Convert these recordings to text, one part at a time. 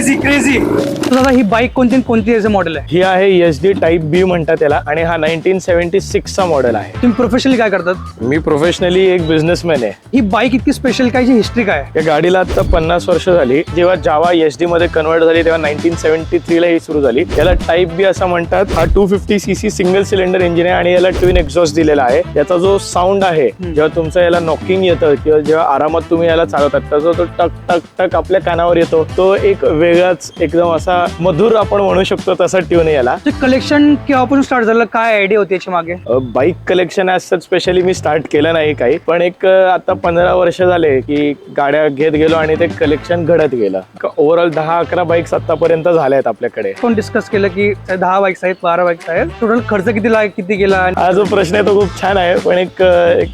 Crazy crazy. दादा ही bike कोणती model आहे? ही आहे SD टाईप B म्हणतात त्याला आणि हा 1976 चा मॉडेल आहे. तुम्ही प्रोफेशनली काय करतात? मी प्रोफेशनली एक बिझनेसमॅन आहे. ही बाईक इतकी स्पेशल काय, हिस्ट्री काय? या गाडीला आता 50 वर्ष झाली. जेव्हा जावा SD मध्ये कन्वर्ट झाली तेव्हा 1973 ला ही सुरू झाली. याला टाईप B असं म्हणतात. हा 250cc सिंगल सिलेंडर इंजिन आहे आणि याला ट्विन एक्झॉस्ट दिलेला आहे. याचा जो साऊंड आहे जेव्हा तुमचं याला नॉकिंग येतं किंवा जेव्हा आरामात तुम्ही याला चालवतात त्याचा तो टक टक टक आपल्या कानावर येतो, तो एक वेगळाच एकदम असा मधुर आपण म्हणू शकतो तसा ट्यून याला. कलेक्शन केव्हापासून स्टार्ट झालं, काय आयडिया होती याच्या मागे? बाईक कलेक्शन ॲज स्पेशली मी स्टार्ट केलं नाही काही, पण एक आता 15 वर्ष झाले की गाड्या घेत गेलो आणि ते कलेक्शन घडत गेलं. ओव्हरऑल 10-11 बाईक्स आतापर्यंत झाल्या आहेत आपल्याकडे. आपण डिस्कस केलं की 10 बाईक्स आहेत, 12 बाईक्स आहेत, टोटल खर्च किती गेला? हा जो प्रश्न आहे तो खूप छान आहे, पण एक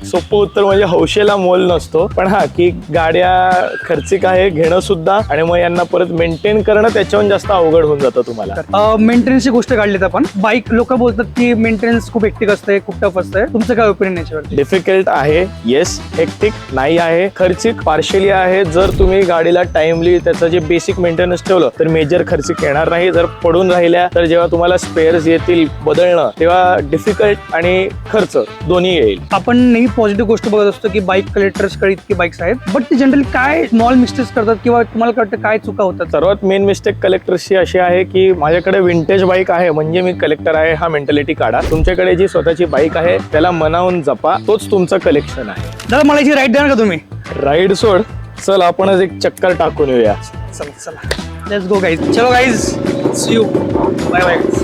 सोपं उत्तर म्हणजे हौशेला मोल नसतो. पण हा की गाड्या खर्चिक आहे घेणं सुद्धा आणि मग यांना परत मेंटेन करणं त्याच्याहून जास्त अवघड होऊन जातं तुम्हाला. मेंटेनन्सची गोष्ट काढलीत आपण. बाईक लोक बोलतात की मेंटेनन्स खूप हेक्टिक असते, खूप टफ असते. तुमचं काय ओपिनियन याच्यावर? डिफिकल्ट आहे, येस. हेक्टिक नाही आहे, खर्चिक पार्शली आहे. जर तुम्ही गाडीला टाइमली त्याचं जे बेसिक मेंटेनन्स ठेवलं तर मेजर खर्चिक येणार नाही. जर पडून राहिल्या तर जेव्हा तुम्हाला स्पेअर्स येतील बदलणं तेव्हा डिफिकल्ट आणि खर्च दोन्ही येईल. आपण नेहमी पॉझिटिव्ह गोष्ट बघत असतो की बाईक कलेक्टर्सकडे इतकी बाईक्स आहेत, बट ते जनरली काय स्मॉल मिस्टेक्स करतात किंवा तुम्हाला काय वाटतं काय चुका होतात? सर्वात मेन मिस्टेक कलेक्टर्सची अशी आहे की माझ्याकडे विंटेज बाईक आहे म्हणजे मी कलेक्टर आहे हा मेंटॅलिटी काढा. तुमच्याकडे जी स्वतःची बाईक आहे त्याला मनावून जपा, तोच तुमचं कलेक्शन आहे. दादा मला याची राईड देणार का तुम्ही? राईड सोड, चल आपणच एक चक्कर टाकून येऊया. चला लेट्स गो गाईज. चलो guys, see you, bye bye.